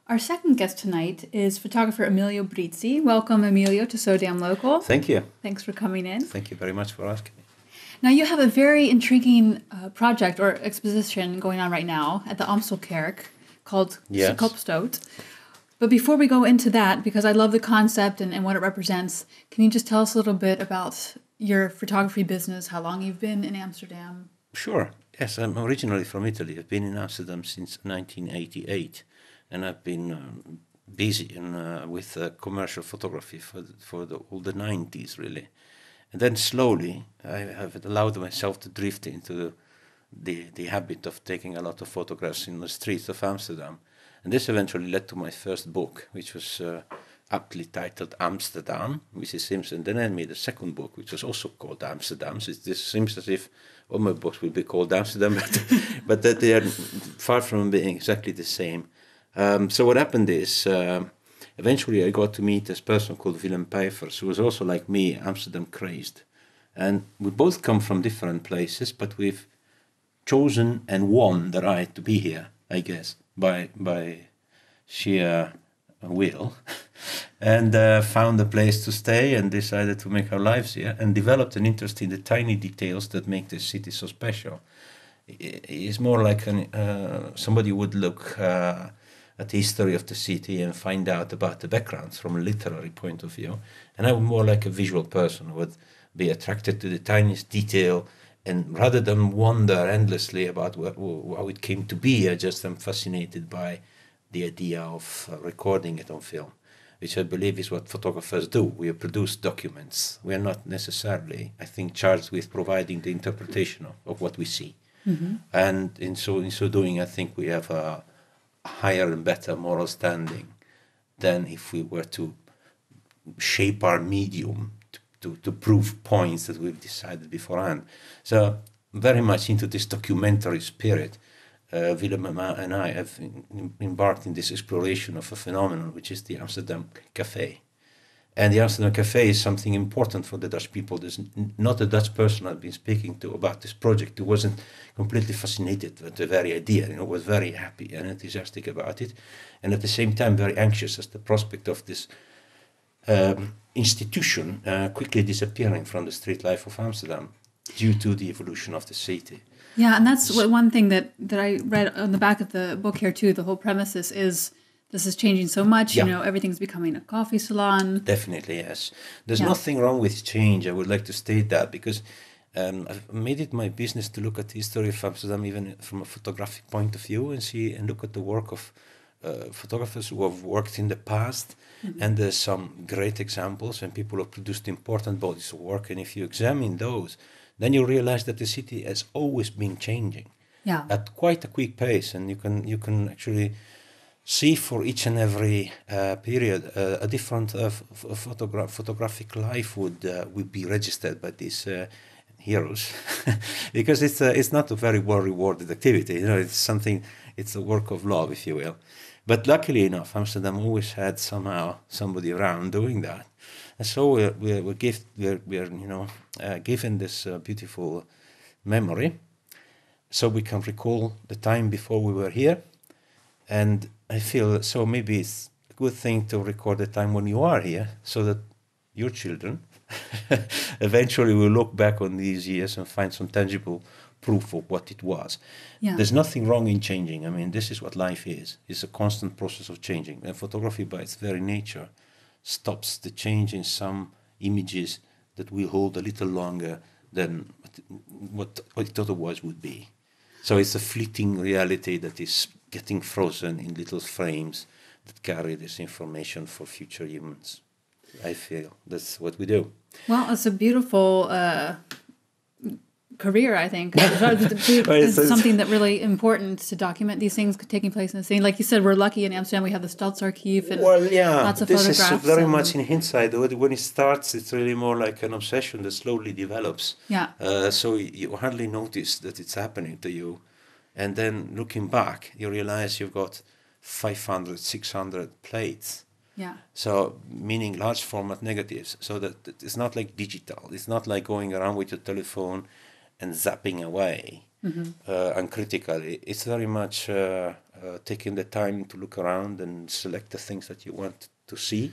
Our second guest tonight is photographer Emilio Brizzi. Welcome, Emilio, to So Damn Local. Thank you. Thanks for coming in. Thank you very much for asking me. Now, you have a very intriguing project or exposition going on right now at the Amstelkerk called Kopstoot. But before we go into that, because I love the concept and what it represents, can you just tell us a little bit about your photography business, how long you've been in Amsterdam? Sure. Yes, I'm originally from Italy. I've been in Amsterdam since 1988, and I've been busy with commercial photography for all the 90s, really. And then slowly, I have allowed myself to drift into the habit of taking a lot of photographs in the streets of Amsterdam. And this eventually led to my first book, which was aptly titled Amsterdam, Mrs. Simpson. Then I made a second book, which was also called Amsterdam. So it seems as if all my books will be called Amsterdam, but that they are far from being exactly the same. So what happened is, eventually I got to meet this person called Willem Pijvers, who was also like me, Amsterdam-crazy. And we both come from different places, but we've chosen and won the right to be here, I guess, by sheer will, and found a place to stay and decided to make our lives here and developed an interest in the tiny details that make this city so special. It's more like somebody would look at the history of the city and find out about the backgrounds from a literary point of view. And I'm more like a visual person who would be attracted to the tiniest detail, and rather than wonder endlessly about how it came to be, I just am fascinated by the idea of recording it on film, which I believe is what photographers do. We produce documents. We are not necessarily, I think, charged with providing the interpretation of what we see. Mm-hmm. And in so doing, I think we have a higher and better moral standing than if we were to shape our medium to prove points that we've decided beforehand. So very much into this documentary spirit, Willem and I have embarked in this exploration of a phenomenon, which is the Amsterdam Café. And the Amsterdam Café is something important for the Dutch people. There's not a Dutch person I've been speaking to about this project who wasn't completely fascinated with the very idea, was very happy and enthusiastic about it, and at the same time very anxious as the prospect of this institution quickly disappearing from the street life of Amsterdam due to the evolution of the city. Yeah, and that's one thing that I read on the back of the book here too. The whole premises is this is changing so much, everything's becoming a coffee salon. Definitely, yes. There's nothing wrong with change. I would like to state that because I've made it my business to look at the history of Amsterdam even from a photographic point of view and look at the work of photographers who have worked in the past. Mm-hmm. And there's some great examples and people have produced important bodies of work. And if you examine those, then you realize that the city has always been changing at quite a quick pace. And you can actually see for each and every period a different photographic life would be registered by these heroes, because it's not a very well rewarded activity. It's a work of love, if you will. But luckily enough, Amsterdam always had somehow somebody around doing that, and so we're given this beautiful memory, so we can recall the time before we were here, and I feel so maybe it's a good thing to record the time when you are here, so that your children eventually will look back on these years and find some tangible proof of what it was. Yeah. There's nothing wrong in changing. I mean, this is what life is. It's a constant process of changing. And photography, by its very nature, stops the change in some images that will hold a little longer than what it otherwise would be. So it's a fleeting reality that is getting frozen in little frames that carry this information for future humans. I feel that's what we do. Well, it's a beautiful career, I think. It's something that really important to document these things taking place in the scene. Like you said, we're lucky in Amsterdam. We have the Stadsarchief and lots of photographs. This is very much in hindsight. When it starts, it's really more like an obsession that slowly develops. Yeah. So you hardly notice that it's happening to you. And then looking back, you realize you've got 500, 600 plates. Yeah. So meaning large format negatives. So that it's not like digital. It's not like going around with your telephone and zapping away uncritically. It's very much taking the time to look around and select the things that you want to see.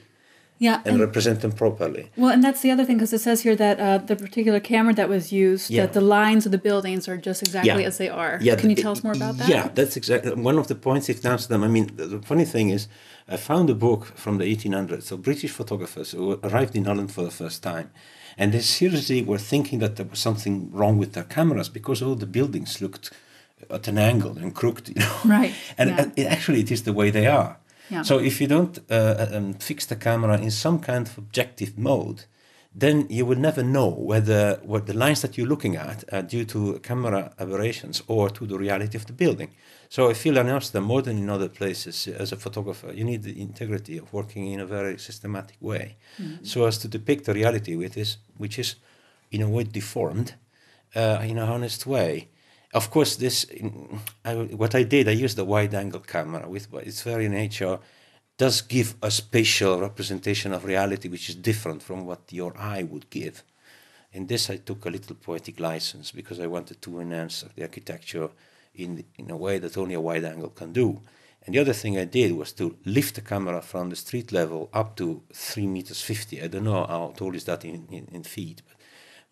Yeah, and represent them properly. Well, and that's the other thing, because it says here that the particular camera that was used, that the lines of the buildings are just exactly as they are. Yeah, Can you tell us more about that? Yeah, that's exactly one of the points in Amsterdam. I mean, the funny thing is, I found a book from the 1800s of British photographers who arrived in Holland for the first time. And they seriously were thinking that there was something wrong with their cameras because all the buildings looked at an angle and crooked, you know. Right. And actually, it is the way they are. Yeah. So if you don't fix the camera in some kind of objective mode, then you will never know whether what the lines that you're looking at are due to camera aberrations or to the reality of the building. So I feel in Amsterdam, more than in other places, as a photographer, you need the integrity of working in a very systematic way, so as to depict the reality which is in a way deformed, in a honest way. Of course, what I did, I used the wide-angle camera with its very nature, does give a spatial representation of reality which is different from what your eye would give. In this, I took a little poetic license because I wanted to enhance the architecture in a way that only a wide-angle can do. And the other thing I did was to lift the camera from the street level up to 3.50 meters. I don't know how tall is that in feet,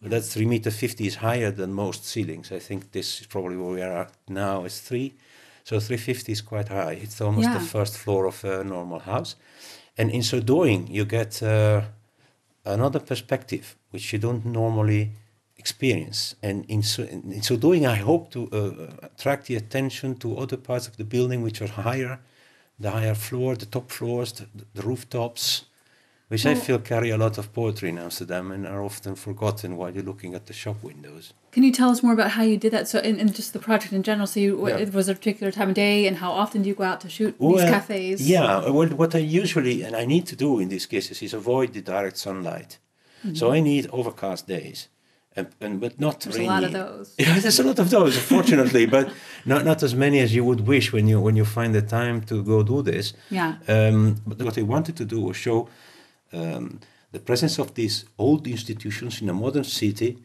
but that 3.50 meters is higher than most ceilings. I think this is probably where we are at now is 3. So 350 is quite high. It's almost the first floor of a normal house. And in so doing, you get another perspective, which you don't normally experience. And in so doing, I hope to attract the attention to other parts of the building which are higher, the higher floor, the top floors, the rooftops, which I feel carry a lot of poetry in Amsterdam and are often forgotten while you're looking at the shop windows. Can you tell us more about how you did that? So, in just the project in general, so it was a particular time of day, and how often do you go out to shoot these cafes? Yeah, well, what I usually, and I need to do in these cases, is avoid the direct sunlight. Mm-hmm. So I need overcast days. But not there's rainy. A lot of those. Yeah, there's a lot of those, unfortunately, but not as many as you would wish when you find the time to go do this. Yeah. But what I wanted to do was show the presence of these old institutions in a modern city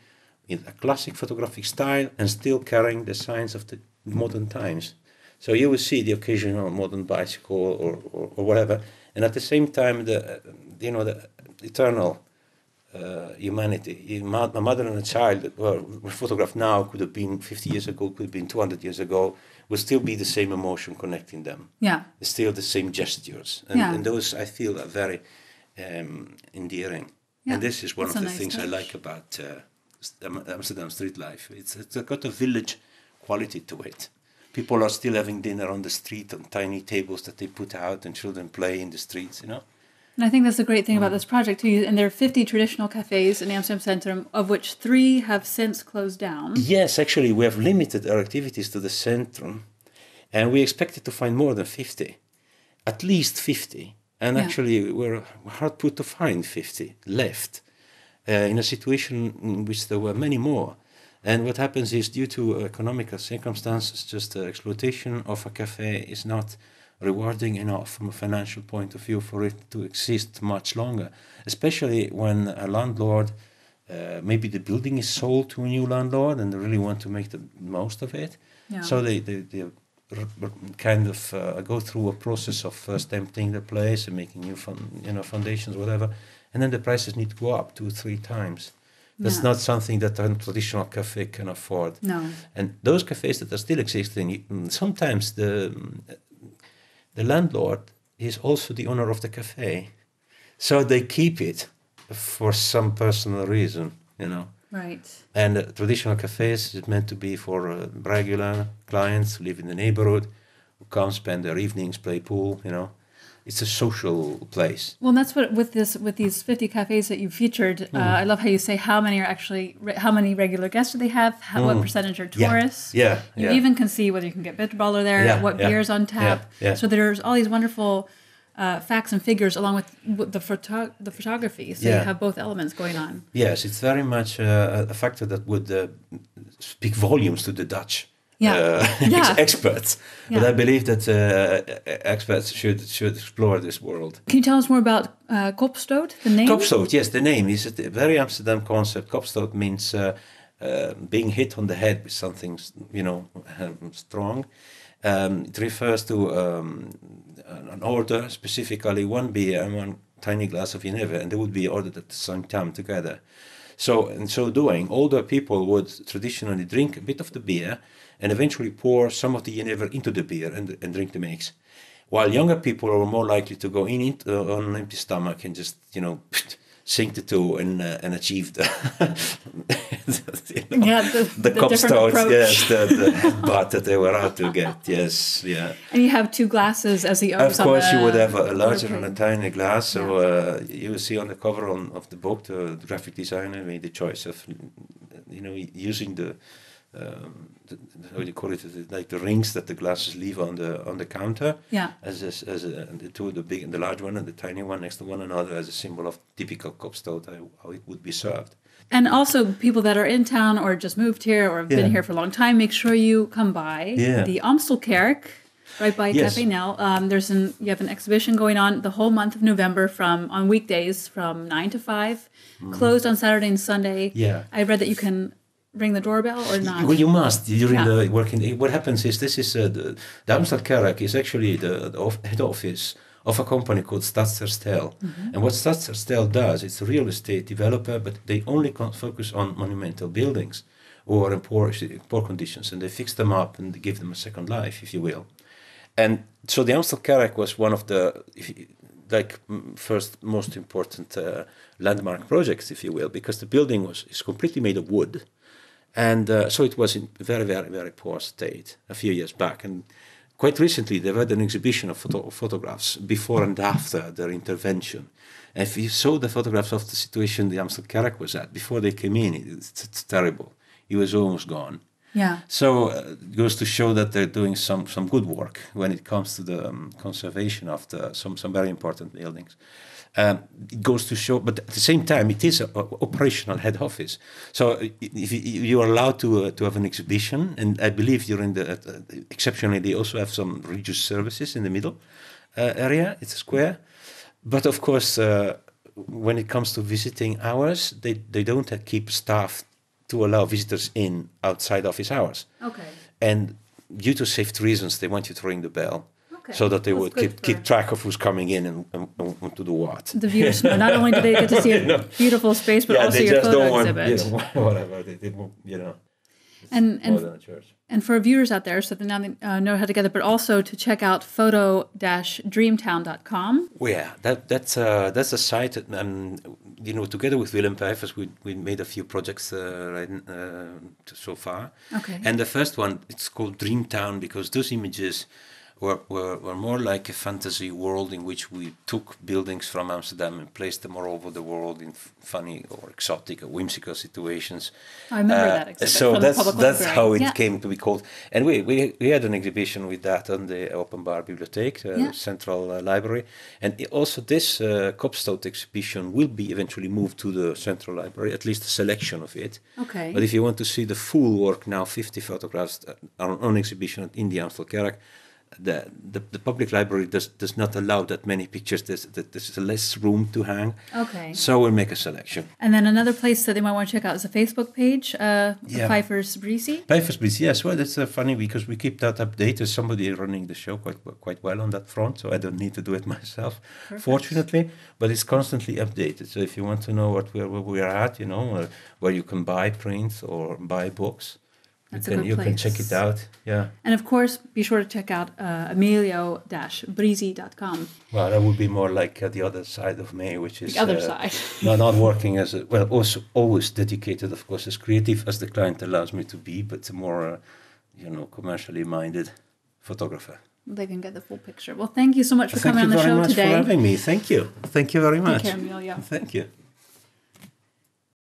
in a classic photographic style and still carrying the signs of the modern times. So you will see the occasional modern bicycle or whatever, and at the same time the eternal humanity. My mother and a child that were photographed now could have been 50 years ago, could have been 200 years ago, will still be the same emotion connecting them. Yeah. Still the same gestures. And those I feel are very endearing. Yeah. And this is one of the things I like about Amsterdam street life. It's got a village quality to it. People are still having dinner on the street on tiny tables that they put out and children play in the streets, you know. And I think that's the great thing about this project too. And there are 50 traditional cafes in Amsterdam Centrum, of which 3 have since closed down. Yes, actually, we have limited our activities to the Centrum, and we expected to find more than 50, at least 50. And actually, we're hard put to find 50 left in a situation in which there were many more. And what happens is, due to economical circumstances, just the exploitation of a cafe is not rewarding enough from a financial point of view for it to exist much longer, especially when a landlord, maybe the building is sold to a new landlord and they really want to make the most of it. Yeah. So they kind of go through a process of first emptying the place and making new foundations, whatever, and then the prices need to go up 2-3 times. That's not something that a traditional cafe can afford. No. And those cafes that are still existing, sometimes the landlord is also the owner of the cafe. So they keep it for some personal reason, you know. Right. And traditional cafes is meant to be for regular clients who live in the neighborhood, who come spend their evenings, play pool, you know. It's a social place. Well, that's what with these 50 cafes that you featured. I love how you say how many regular guests do they have? What percentage are tourists? Yeah. You even can see whether you can get bitterballer there, what beer's on tap. Yeah. So there's all these wonderful facts and figures along with the photography. So you have both elements going on. Yes, it's very much a factor that would speak volumes to the Dutch. Experts. Yeah. But I believe that experts should explore this world. Can you tell us more about Kopstoot, the name? Kopstoot, yes, the name is a very Amsterdam concept. Kopstoot means being hit on the head with something, strong. It refers to an order, specifically one beer and one tiny glass of Geneva, and they would be ordered at the same time together. So in so doing, older people would traditionally drink a bit of the beer and eventually pour some of the Geneva into the beer and drink the mix. While younger people are more likely to go in on an empty stomach and just, sink the two and achieve the the copstones, yes, the headbutt that they were out to get, yes, yeah. And you have two glasses as the Of course, you would have a larger and a tiny glass. So you will see on the cover of the book, the graphic designer made the choice of, using the how do you call it? Like the rings that the glasses leave on the counter. Yeah. As the two, the big and the large one and the tiny one next to one another, as a symbol of typical Kopstoot, how it would be served. And also, people that are in town or just moved here or have been here for a long time, make sure you come by the Amstelkerk, right by Café Nel. You have an exhibition going on the whole month of November on weekdays from 9 to 5, closed on Saturday and Sunday. Yeah. I read that you can ring the doorbell or not? Well, you must during the working day. What happens is the Amsterdam-crazy is actually the head office of a company called SDL. And what SDL does, it's a real estate developer, but they only focus on monumental buildings or in poor conditions, and they fix them up and give them a second life, if you will. And so the Amsterdam-crazy was one of the first most important landmark projects, if you will, because the building is completely made of wood. And so it was in very, very, very poor state a few years back. And quite recently, they've had an exhibition of photographs before and after their intervention. And if you saw the photographs of the situation the Amsterdam-crazy was at, before they came in, it's terrible. It was almost gone. Yeah. So it goes to show that they're doing some good work when it comes to the conservation of some very important buildings. It goes to show, but at the same time, it is an operational head office. So if you are allowed to have an exhibition, and I believe during exceptionally, they also have some religious services in the middle area. It's a square. But of course, when it comes to visiting hours, they don't keep staff to allow visitors in outside office hours. Okay. And due to safety reasons, they want you to ring the bell. Okay. So that they would keep track of who's coming in and to do what. The viewers know. Not only do they get to see a beautiful space, but also your photo exhibit. Whatever. They did, more than a church. And for viewers out there, so they now know how to get it, but also to check out photo-dreamtown.com. Well, yeah, that's a site that, together with Willem Pijvers, we made a few projects so far. Okay. And the first one, it's called Dreamtown because those images were more like a fantasy world in which we took buildings from Amsterdam and placed them all over the world in funny or exotic or whimsical situations. I remember that exhibit. So that's how it came to be called. And we had an exhibition with that on the Open Bar Bibliotheek, Central Library. And also this Kopstoot exhibition will be eventually moved to the Central Library, at least a selection of it. Okay. But if you want to see the full work now, 50 photographs on exhibition in the Amsterdam-crazy, the public library does not allow that many pictures. There's less room to hang. Okay. So we'll make a selection. And then another place that they might want to check out is a Facebook page, Pijvers Brizzi. Pijvers Brizzi, yes. Well, that's funny because we keep that updated. Somebody running the show quite well on that front, so I don't need to do it myself, fortunately. But it's constantly updated. So if you want to know where we are at, where you can buy prints or buy books, you can check it out, yeah. And of course, be sure to check out Emilio-Brizzi.com. Well, that would be more like the other side of me, which is... The other side. not working as also always dedicated, of course, as creative as the client allows me to be, but more, commercially minded photographer. They can get the full picture. Well, thank you so much for coming on the show today. Thank you very much for having me. Thank you. Thank you very much. Take care, Emilio. Thank you.